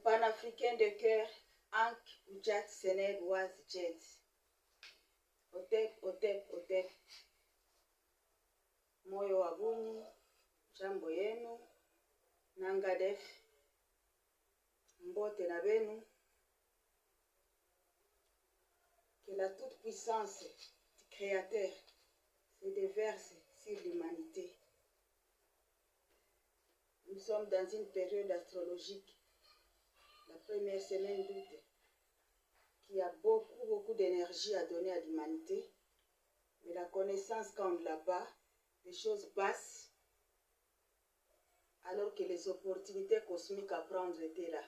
panafricain de cœur, Ank Ujat Seneg Waz Jet. Otep, otep, otep. Moyo wabuni, jambo yenu, nangadef, mbote na benu. Que la toute-puissance du Créateur se déverse sur l'humanité. Nous sommes dans une période astrologique, la première semaine d'août, qui a beaucoup d'énergie à donner à l'humanité. Mais la connaissance, quand on ne l'a pas, les choses passent, alors que les opportunités cosmiques à prendre étaient là.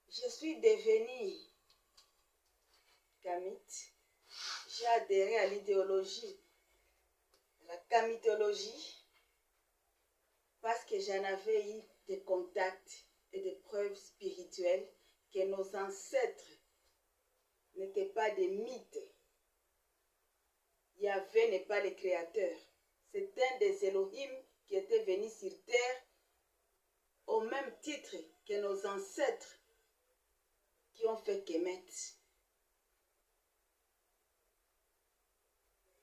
Je suis devenue kamite. J'ai adhéré à l'idéologie, à la kamitologie, parce que j'en avais eu des contacts et des preuves spirituelles que nos ancêtres n'étaient pas des mythes. Yahvé n'est pas le créateur. C'est un des Elohim qui était venu sur terre au même titre que nos ancêtres qui ont fait Kemet.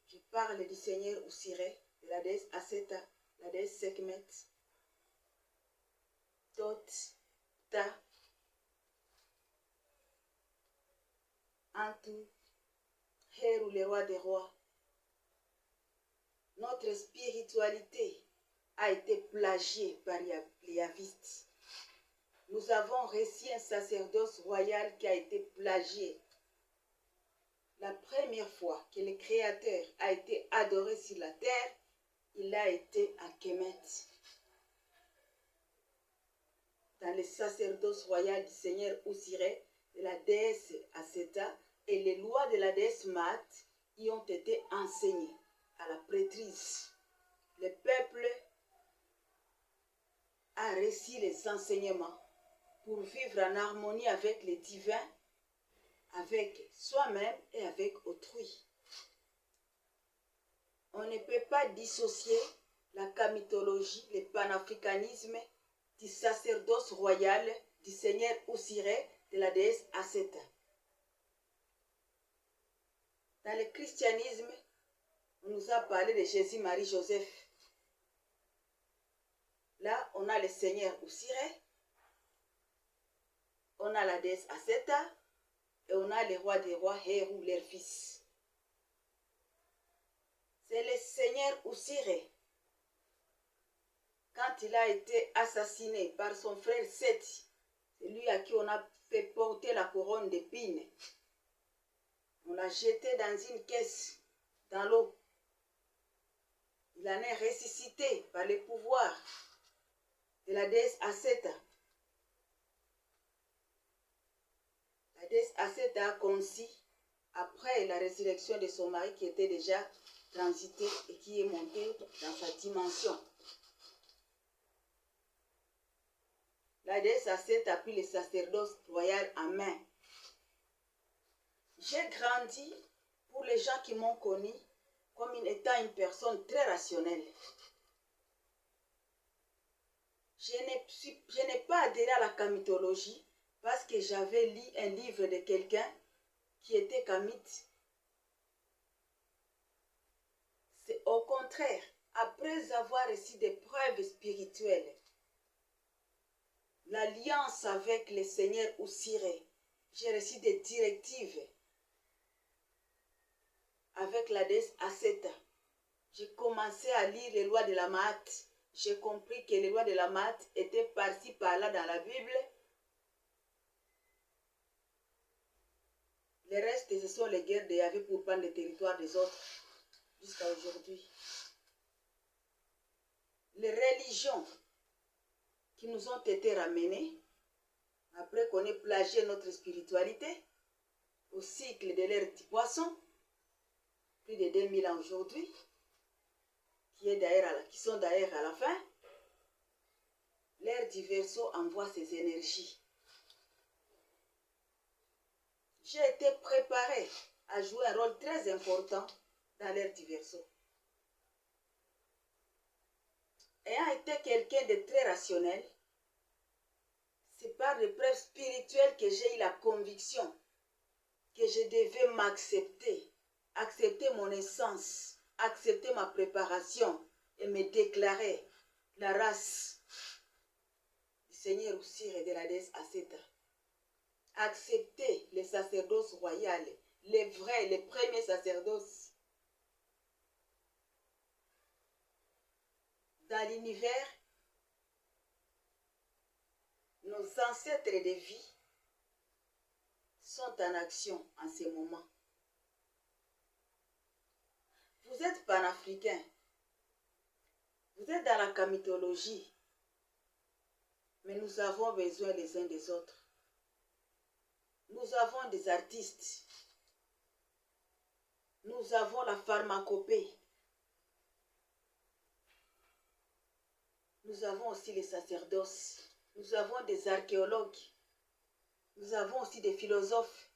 Je parle du Seigneur Osiré, de la déesse Aseta, la déesse Sekhmet, Tot, Ta, Antu, Heru, le roi des rois. Notre spiritualité a été plagiée par les yavistes. Nous avons reçu un sacerdoce royal qui a été plagié. La première fois que le Créateur a été adoré sur la terre, il a été à Kemet. Dans le sacerdoce royal du Seigneur Osiré, de la déesse Aseta et les lois de la déesse Maat y ont été enseignées à la prêtrise. Le peuple a reçu les enseignements pour vivre en harmonie avec les divins, avec soi-même et avec autrui. On ne peut pas dissocier la kamitologie, le panafricanisme du sacerdoce royal du Seigneur Osiré, de la déesse Aseta. Dans le christianisme, on nous a parlé de Jésus, Marie, Joseph. Là, on a le Seigneur Osiré, on a la déesse Aseta et on a les rois des rois, Heru, leur fils. C'est le Seigneur Osiré. Quand il a été assassiné par son frère Seth, c'est lui à qui on a fait porter la couronne d'épines. On l'a jeté dans une caisse, dans l'eau. Il en est ressuscité par le pouvoir de la déesse Aseta. La déesse Aseta a conçu après la résurrection de son mari qui était déjà transité et qui est monté dans sa dimension. La déesse Aseta a pris le sacerdoce royal en main. J'ai grandi, pour les gens qui m'ont connu, comme étant une personne très rationnelle. Je n'ai pas adhéré à la kamitologie parce que j'avais lu un livre de quelqu'un qui était kamite. C'est au contraire, après avoir reçu des preuves spirituelles, l'alliance avec le Seigneur Osiré, j'ai reçu des directives avec la déesse Aseta. J'ai commencé à lire les lois de la Maat. J'ai compris que les lois de la Maat étaient par-ci par-là dans la Bible. Le reste, ce sont les guerres de Yahvé pour prendre le territoire des autres jusqu'à aujourd'hui. Les religions qui nous ont été ramenées, après qu'on ait plagié notre spiritualité, au cycle de l'ère du poisson, plus de 2000 ans aujourd'hui, qui sont d'ailleurs à la fin, l'ère du Verseau envoie ses énergies. J'ai été préparée à jouer un rôle très important dans l'ère du Verseau. Ayant été quelqu'un de très rationnel, C'est par l'épreuve spirituelle que j'ai eu la conviction que je devais m'accepter, accepter mon essence, accepter ma préparation et me déclarer la race du Seigneur Oussir et de la déesse Aseta. Accepter les sacerdoces royales, les vrais, les premiers sacerdoces. Dans l'univers, nos ancêtres de vie sont en action en ce moment. Vous êtes panafricain, vous êtes dans la mythologie, mais nous avons besoin les uns des autres. Nous avons des artistes, nous avons la pharmacopée, nous avons aussi les sacerdoces, nous avons des archéologues, nous avons aussi des philosophes.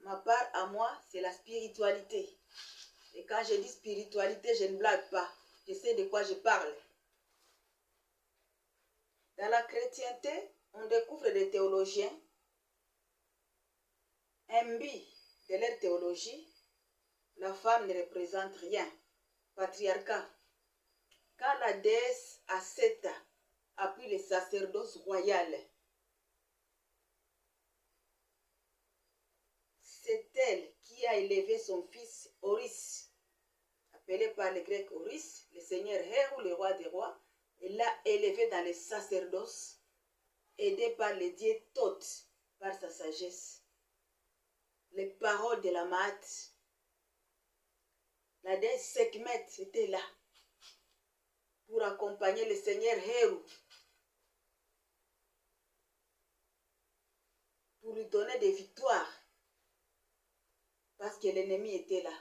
Ma part à moi, c'est la spiritualité. Et quand je dis spiritualité, je ne blague pas. Je sais de quoi je parle. Dans la chrétienté, on découvre des théologiens imbus de leur théologie. La femme ne représente rien. Patriarcat. Quand la déesse Aseta appuie les sacerdoces royales, c'est elle qui a élevé son fils Horus, appelé par les Grecs Horus, le seigneur Héru, le roi des rois, et l'a élevé dans les sacerdoces, aidé par les dieux Thoth, par sa sagesse. Les paroles de la Maat, la déesse Sekhmet était là pour accompagner le seigneur Héru, pour lui donner des victoires, parce que l'ennemi était là.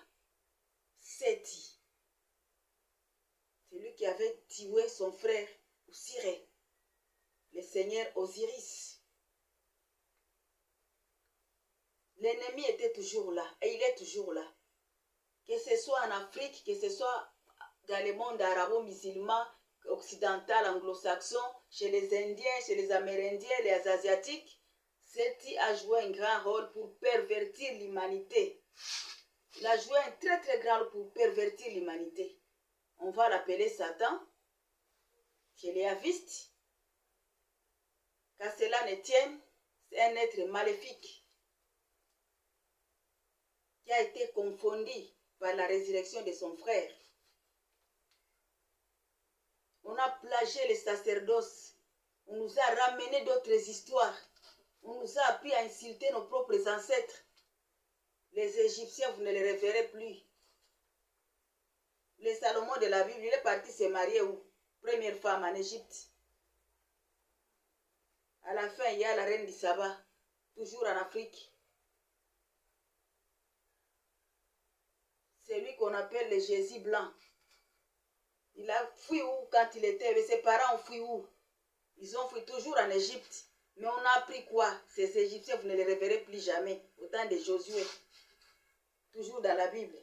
Seti, celui qui avait tué son frère Osiré, le seigneur Osiris. L'ennemi était toujours là, et il est toujours là. Que ce soit en Afrique, que ce soit dans le monde arabo-musulman, occidental, anglo-saxon, chez les Indiens, chez les Amérindiens, les Asiatiques, Seti a joué un grand rôle pour pervertir l'humanité. Il a joué un très très grand rôle pour pervertir l'humanité. On va l'appeler Satan, chez les avistes. Qu'à cela ne tienne, c'est un être maléfique qui a été confondu par la résurrection de son frère. On a plagié les sacerdoces. On nous a ramené d'autres histoires. On nous a appris à insulter nos propres ancêtres. Les Égyptiens, vous ne les reverrez plus. Le Salomon de la Bible, il est parti se marier où? Première femme en Égypte. À la fin, il y a la reine du Saba, toujours en Afrique. C'est lui qu'on appelle le Jésus blanc. Il a fui où quand il était? Mais ses parents ont fui où? Ils ont fui toujours en Égypte. Mais on a appris quoi? Ces Égyptiens, vous ne les reverrez plus jamais. Au temps de Josué. Toujours dans la Bible.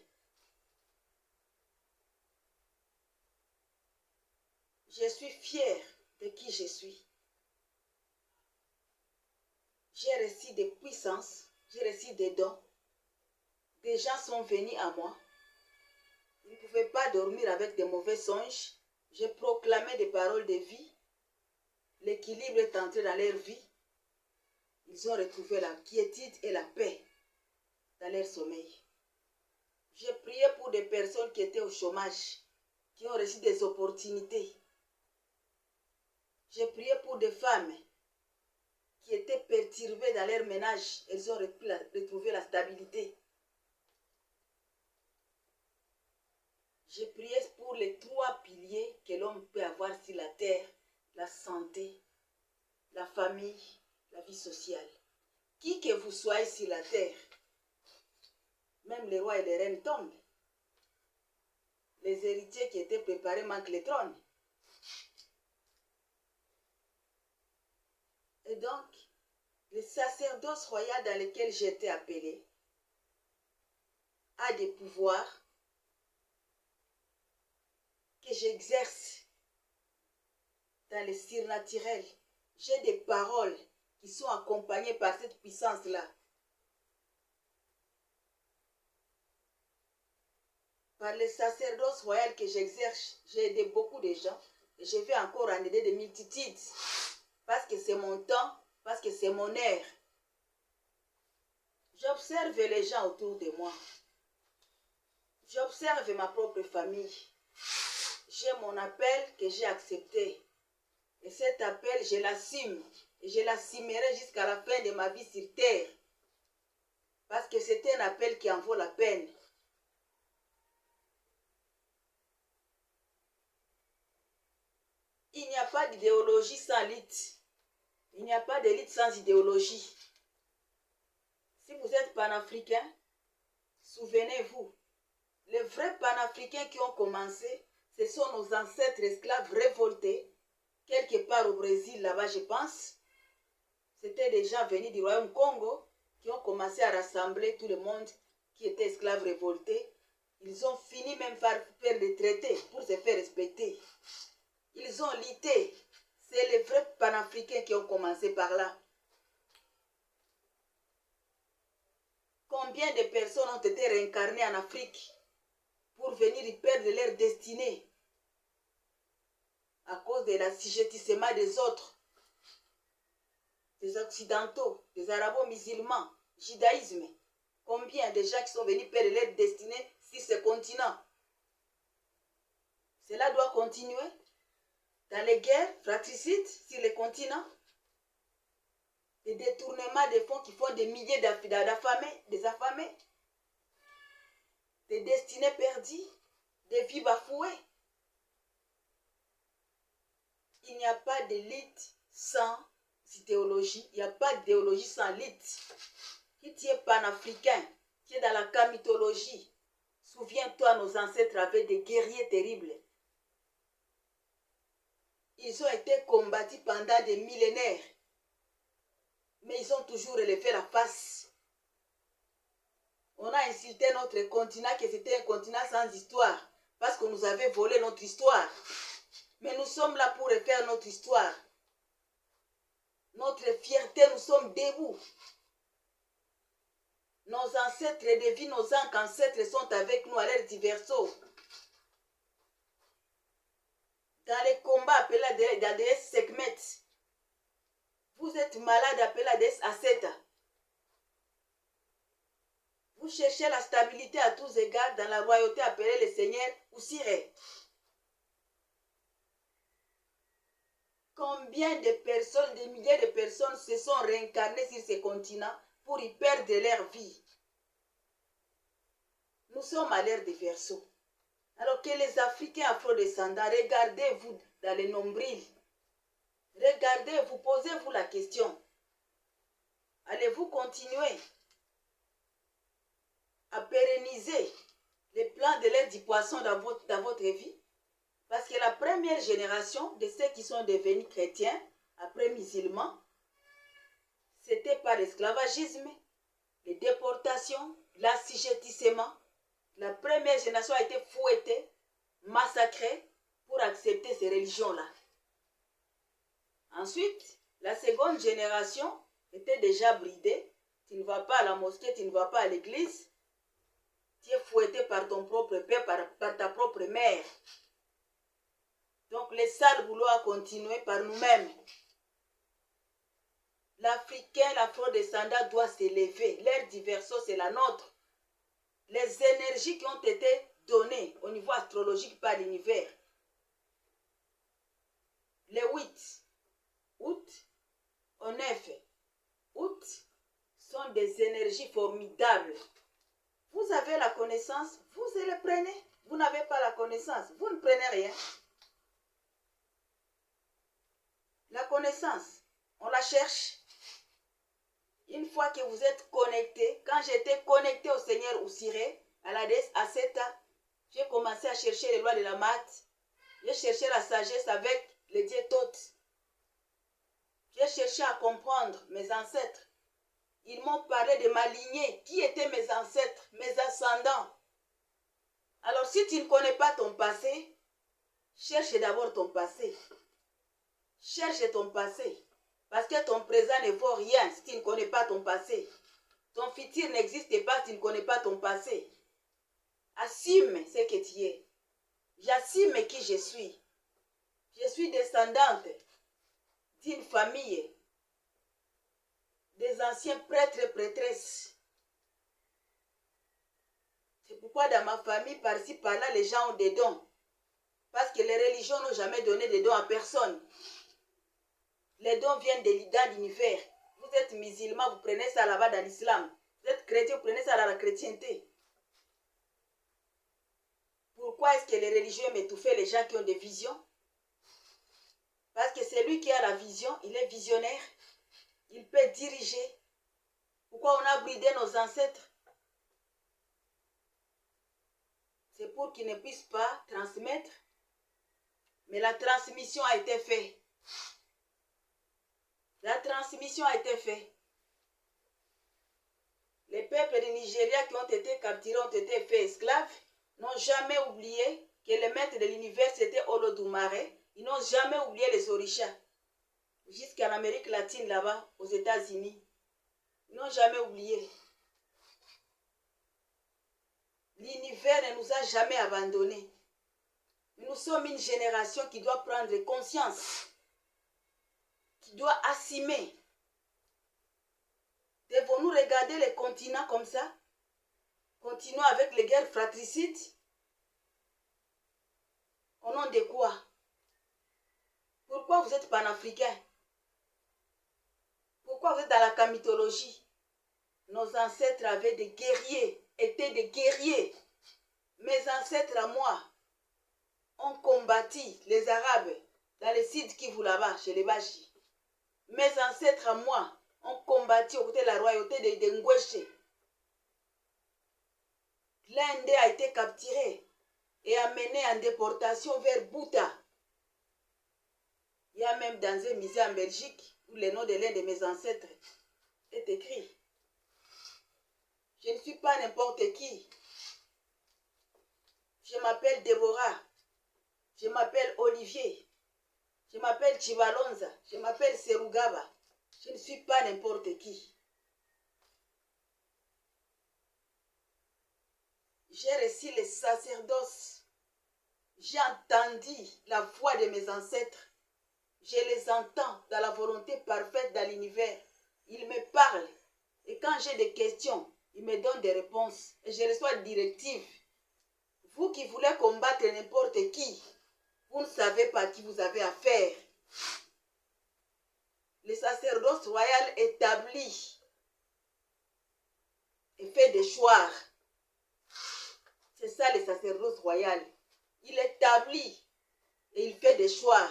Je suis fière de qui je suis. J'ai reçu des puissances. J'ai reçu des dons. Des gens sont venus à moi. Ils ne pouvaient pas dormir avec des mauvais songes. J'ai proclamé des paroles de vie. L'équilibre est entré dans leur vie. Ils ont retrouvé la quiétude et la paix dans leur sommeil. J'ai prié pour des personnes qui étaient au chômage, qui ont reçu des opportunités. J'ai prié pour des femmes qui étaient perturbées dans leur ménage. Elles ont retrouvé la stabilité. J'ai prié pour les 3 piliers que l'homme peut avoir sur la terre: la santé, la famille, la vie sociale. Qui que vous soyez sur la terre, même les rois et les reines tombent. Les héritiers qui étaient préparés manquent le trône. Et donc, le sacerdoce royal dans lequel j'ai été appelé a des pouvoirs que j'exerce dans le surnaturel. j'ai des paroles qui sont accompagnées par cette puissance-là. Par le sacerdoce royal que j'exerce, j'ai aidé beaucoup de gens et je vais encore en aider des multitudes. Parce que c'est mon temps, parce que c'est mon air. J'observe les gens autour de moi. J'observe ma propre famille. J'ai mon appel que j'ai accepté. Et cet appel, je l'assume. Et je l'assumerai jusqu'à la fin de ma vie sur terre. Parce que c'est un appel qui en vaut la peine. Il n'y a pas d'idéologie sans lutte. Il n'y a pas de lutte sans idéologie. Si vous êtes panafricain, souvenez-vous, les vrais panafricains qui ont commencé, ce sont nos ancêtres esclaves révoltés, quelque part au Brésil, là-bas je pense. C'était des gens venus du royaume Congo qui ont commencé à rassembler tout le monde qui était esclave révolté. Ils ont fini même par faire des traités pour se faire respecter. Ils ont lutté. C'est les vrais panafricains qui ont commencé par là. Combien de personnes ont été réincarnées en Afrique pour venir y perdre leur destinée à cause de l'assujettissement des autres, des occidentaux, des arabo-musulmans, judaïsme. Combien de gens qui sont venus perdre leur destinée sur ce continent? Cela doit continuer. Dans les guerres fratricides sur les continents, des détournements de fonds qui font des milliers d'affamés, des affamés, des destinées perdues, des vies bafouées. Il n'y a pas de lutte sans idéologie, il n'y a pas d'idéologie sans lutte. Si tu es panafricain, tu es dans la mythologie, souviens-toi, nos ancêtres avaient des guerriers terribles. Ils ont été combattus pendant des millénaires. Mais ils ont toujours relevé la face. On a insulté notre continent que c'était un continent sans histoire. Parce qu'on nous avait volé notre histoire. Mais nous sommes là pour refaire notre histoire. Notre fierté, nous sommes debout. Nos ancêtres de vie, nos ancêtres sont avec nous à l'ère diverso. Dans les combats appelés la déesse Sekhmet, vous êtes malade appelé la déesse Aseta. Vous cherchez la stabilité à tous égards dans la royauté appelée le Seigneur Oussiré. Combien de personnes, des milliers de personnes se sont réincarnées sur ces continents pour y perdre leur vie? Nous sommes à l'ère des Verseaux. Alors que les Africains afro-descendants, regardez-vous dans les nombrils. Regardez-vous, posez-vous la question. Allez-vous continuer à pérenniser les plans de l'aide du poisson dans votre vie? Parce que la première génération de ceux qui sont devenus chrétiens, après musulmans, c'était par l'esclavagisme, les déportations, l'assujettissement. La première génération a été fouettée, massacrée pour accepter ces religions-là. Ensuite, la seconde génération était déjà bridée. Tu ne vas pas à la mosquée, tu ne vas pas à l'église. Tu es fouetté par ton propre père, par ta propre mère. Donc, le sale boulot a continué par nous-mêmes. L'Africain, l'afro-descendant doit s'élever. L'ère du Verseau, c'est la nôtre. Les énergies qui ont été données au niveau astrologique par l'univers. Les 8 août au 9 août sont des énergies formidables. Vous avez la connaissance, vous les prenez. Vous n'avez pas la connaissance, vous ne prenez rien. La connaissance, on la cherche. Une fois que vous êtes connecté, quand j'étais connecté au Seigneur Oussiré, à la déesse Aseta, j'ai commencé à chercher les lois de la maths. J'ai cherché la sagesse avec les dieux Thoth. J'ai cherché à comprendre mes ancêtres. Ils m'ont parlé de ma lignée. Qui étaient mes ancêtres, mes ascendants? Alors si tu ne connais pas ton passé, cherche d'abord ton passé. Cherche ton passé. Parce que ton présent ne vaut rien si tu ne connais pas ton passé. Ton futur n'existe pas si tu ne connais pas ton passé. Assume ce que tu es. J'assume qui je suis. Je suis descendante d'une famille des anciens prêtres et prêtresses. C'est pourquoi dans ma famille, par-ci, par-là, les gens ont des dons. Parce que les religions n'ont jamais donné des dons à personne. Les dons viennent dans l'univers. Vous êtes musulman, vous prenez ça là-bas dans l'islam. Vous êtes chrétien, vous prenez ça dans la chrétienté. Pourquoi est-ce que les religieux aiment étouffer les gens qui ont des visions? Parce que c'est lui qui a la vision, il est visionnaire. Il peut diriger. Pourquoi on a bridé nos ancêtres? C'est pour qu'ils ne puissent pas transmettre. Mais la transmission a été faite. La transmission a été faite. Les peuples du Nigeria qui ont été capturés, ont été faits esclaves, n'ont jamais oublié que le maître de l'univers c'était Olodumare. Ils n'ont jamais oublié les Orishas. Jusqu'en Amérique latine là-bas, aux États-Unis. Ils n'ont jamais oublié. L'univers ne nous a jamais abandonnés. Nous sommes une génération qui doit prendre conscience, qui doit assumer. Devons-nous regarder les continents comme ça? Continuons avec les guerres fratricides? Au nom de quoi? Pourquoi vous êtes panafricain? Pourquoi vous êtes dans la mythologie? Nos ancêtres avaient des guerriers, étaient des guerriers. Mes ancêtres à moi ont combattu les Arabes dans le Sud Kivu là-bas, chez les Baji. Mes ancêtres à moi ont combattu aux côtés de la royauté de Ngweshe. L'Inde a été capturé et amené en déportation vers Bouta. Il y a même dans un musée en Belgique où le nom de l'un de mes ancêtres est écrit. Je ne suis pas n'importe qui. Je m'appelle Déborah. Je m'appelle Olivier. Je m'appelle Chivalonza. Je m'appelle Serugaba. Je ne suis pas n'importe qui. J'ai reçu les sacerdoces. J'ai entendu la voix de mes ancêtres. Je les entends dans la volonté parfaite dans l'univers. Ils me parlent. Et quand j'ai des questions, ils me donnent des réponses. Et je reçois des directives. Vous qui voulez combattre n'importe qui, vous ne savez pas à qui vous avez affaire. Le sacerdoce royal établit et fait des choix. C'est ça le sacerdoce royal. Il établit et il fait des choix.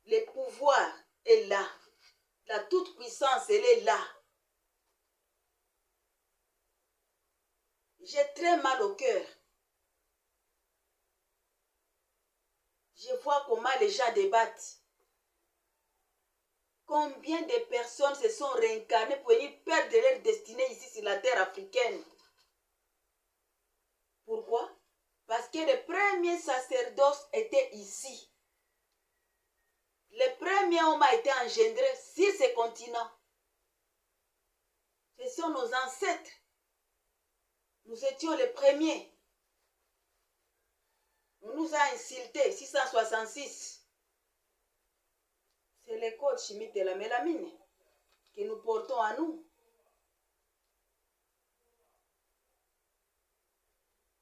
Le pouvoir est là. La toute-puissance, elle est là. J'ai très mal au cœur. Je vois comment les gens débattent. Combien de personnes se sont réincarnées pour venir perdre leur destinée ici sur la terre africaine? Pourquoi? Parce que les premiers sacerdoces étaient ici. Le premier homme a été engendré sur ce continent. Ce sont nos ancêtres. Nous étions les premiers. On nous a insultés, 666. C'est le code chimique de la mélamine que nous portons à nous.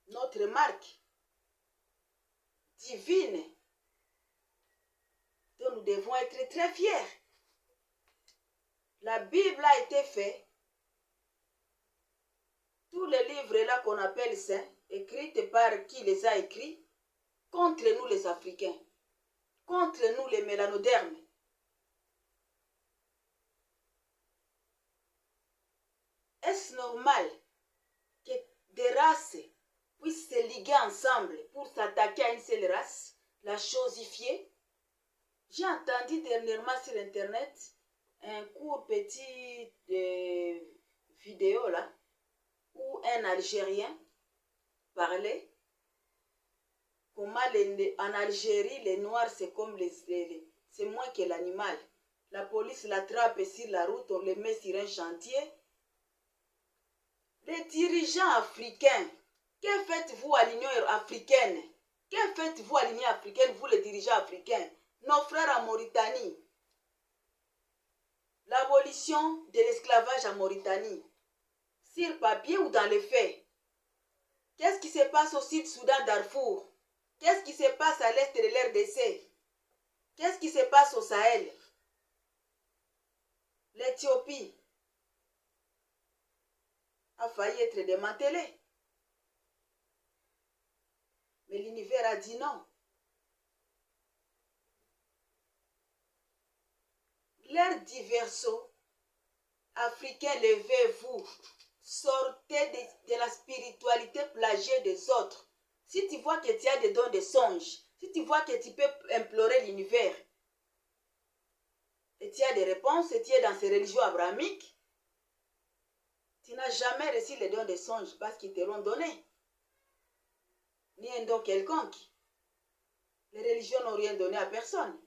Notre marque divine dont nous devons être très fiers. La Bible a été faite. Tous les livres-là qu'on appelle saints, écrits par qui les a écrits, contre nous les Africains, contre nous les mélanodermes. Est-ce normal que des races puissent se liguer ensemble pour s'attaquer à une seule race, la chosifier? J'ai entendu dernièrement sur Internet un court petit vidéo là, où un Algérien parlait comment en Algérie, les Noirs, c'est comme c'est moins que l'animal. La police l'attrape sur la route, on le met sur un chantier. Les dirigeants africains, que faites-vous à l'Union africaine? Que faites-vous à l'Union africaine, vous les dirigeants africains? Nos frères en Mauritanie. L'abolition de l'esclavage en Mauritanie. Sur papier ou dans les faits? Qu'est-ce qui se passe au Sud-Soudan, Darfour? Qu'est-ce qui se passe à l'est de l'RDC? Qu'est-ce qui se passe au Sahel? L'Éthiopie a failli être démantelée. Mais l'univers a dit non. L'air diverso africain, levez-vous. Sortez de la spiritualité plagiée des autres. Si tu vois que tu as des dons de songes, si tu vois que tu peux implorer l'univers, et tu as des réponses, et tu es dans ces religions abrahamiques, tu n'as jamais reçu les dons de songes parce qu'ils te l'ont donné. Ni un don quelconque. Les religions n'ont rien donné à personne.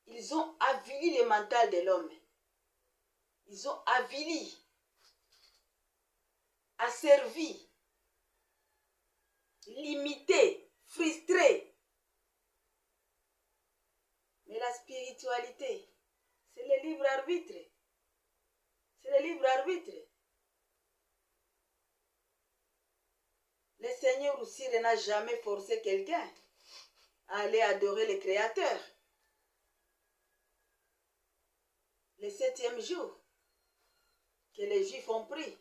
Ils ont avili le mental de l'homme. Ils ont avili, asservi, limité, frustré. Mais la spiritualité, c'est le libre arbitre. C'est le libre arbitre. Le Seigneur aussi n'a jamais forcé quelqu'un à aller adorer le Créateur. Le 7e jour que les Juifs ont pris,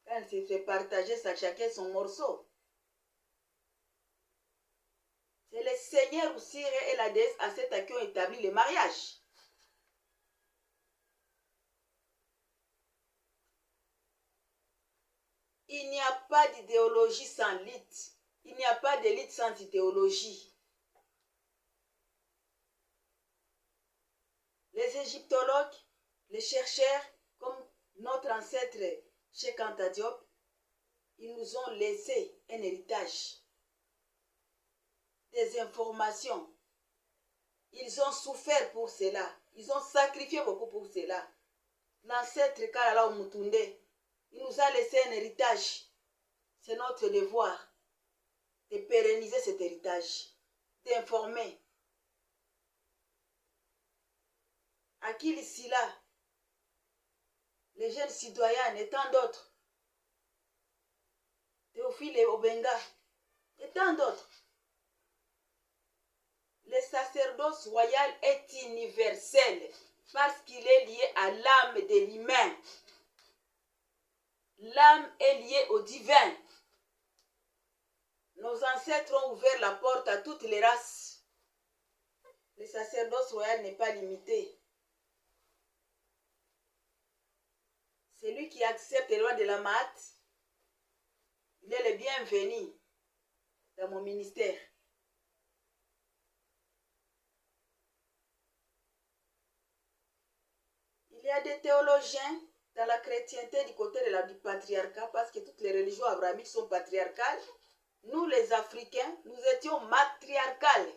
quand ils se fait partager chacun son morceau. C'est le Seigneur aussi et la déesse Asséta qui ont établi le mariage. Il n'y a pas d'idéologie sans lutte. Il n'y a pas de lutte sans idéologie. Les égyptologues, les chercheurs, comme notre ancêtre Cheikh Anta Diop, ils nous ont laissé un héritage, des informations. Ils ont souffert pour cela. Ils ont sacrifié beaucoup pour cela. L'ancêtre Kalala Mutunde, il nous a laissé un héritage. C'est notre devoir de pérenniser cet héritage, d'informer. Akili Silla, les jeunes citoyens et tant d'autres. Théophile Obenga et tant d'autres. Le sacerdoce royal est universel parce qu'il est lié à l'âme de l'humain. L'âme est liée au divin. Nos ancêtres ont ouvert la porte à toutes les races. Le sacerdoce royal n'est pas limité. Celui qui accepte les lois de la Maat, il est le bienvenu dans mon ministère. Il y a des théologiens dans la chrétienté du côté du patriarcat, parce que toutes les religions abrahamiques sont patriarcales. Nous, les Africains, nous étions matriarcales.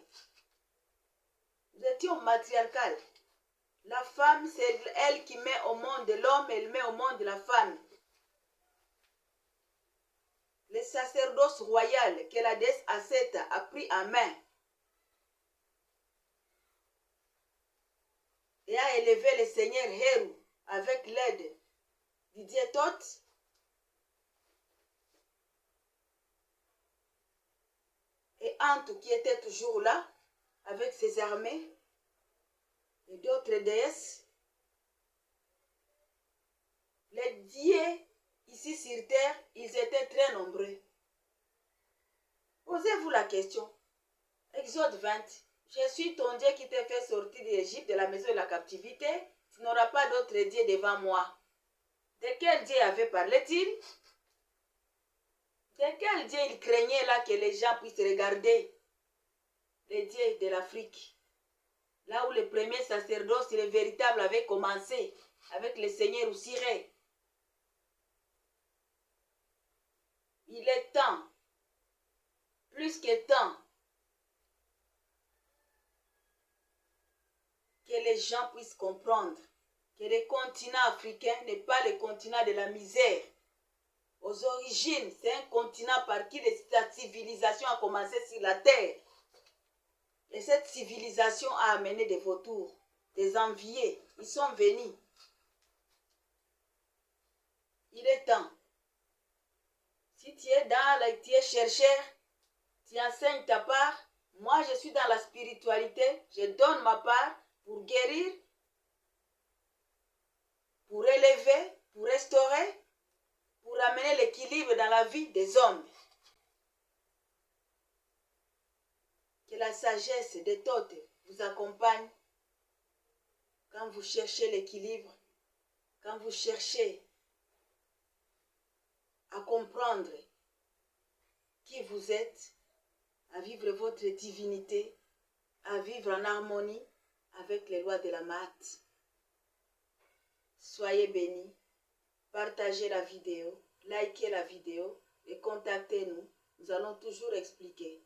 Nous étions matriarcales. La femme, c'est elle qui met au monde l'homme, elle met au monde la femme. Le sacerdoce royal que la déesse Asséta a pris en main et a élevé le Seigneur Heru avec l'aide du Dieu Thoth, et Antou qui était toujours là avec ses armées et d'autres déesses. Les dieux ici sur terre, ils étaient très nombreux. Posez-vous la question. Exode 20. Je suis ton Dieu qui t'a fait sortir d'Égypte, de la maison de la captivité. Tu n'auras pas d'autre Dieu devant moi. De quel Dieu avait parlé-il? De quel Dieu il craignait là que les gens puissent regarder? Les dieux de l'Afrique. Là où le premier sacerdoce, le véritable, avait commencé avec le Seigneur Oussiré. Il est temps, plus que temps, les gens puissent comprendre que le continent africain n'est pas le continent de la misère. Aux origines, c'est un continent par qui la civilisation a commencé sur la terre. Et cette civilisation a amené des vautours, des enviés. Ils sont venus. Il est temps. Si tu es chercheur, tu enseignes ta part. Moi, je suis dans la spiritualité. Je donne ma part pour guérir, pour élever, pour restaurer, pour amener l'équilibre dans la vie des hommes. Que la sagesse des Thoth vous accompagne quand vous cherchez l'équilibre, quand vous cherchez à comprendre qui vous êtes, à vivre votre divinité, à vivre en harmonie avec les lois de la maths. Soyez bénis, partagez la vidéo, likez la vidéo et contactez-nous. Nous allons toujours expliquer.